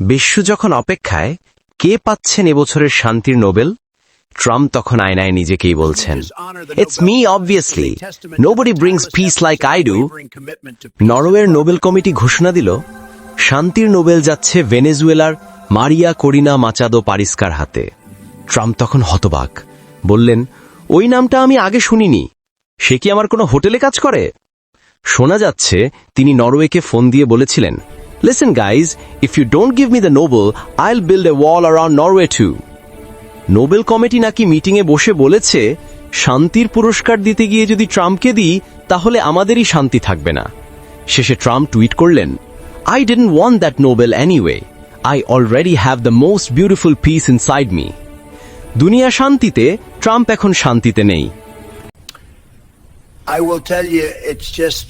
বিশ্ব যখন অপেক্ষায় কে পাচ্ছেন এবছরের শান্তির নোবেল, ট্রাম্প তখন আয়নায় নিজেকেই বলছেন, it's me obviously, nobody brings piece like I do. নরওয়ের নোবেল কমিটি ঘোষণা দিল শান্তির নোবেল যাচ্ছে ভেনেজুয়েলার মারিয়া করিনা মাচাদো পারিস্কার হাতে। ট্রাম্প তখন হতবাক, বললেন, ওই নামটা আমি আগে শুনিনি, সে কি আমার কোনো হোটেলে কাজ করে? শোনা যাচ্ছে তিনি নরওয়েকে ফোন দিয়ে বলেছিলেন, listen guys, if you don't give me the Nobel, I'll build a wall around Norway too. Nobel committee নাকি মিটিংয়ে বসে বলেছে, শান্তির পুরস্কার দিতে গিয়ে যদি ট্রাম্পকে দিই তাহলে আমাদেরই শান্তি থাকবে না। শেষে ট্রাম্প টুইট করলেন, I didn't want that Nobel anyway. I already have the most beautiful peace inside me. দুনিয়া শান্তিতে, ট্রাম্প এখন শান্তিতে নেই। I will tell you, it's just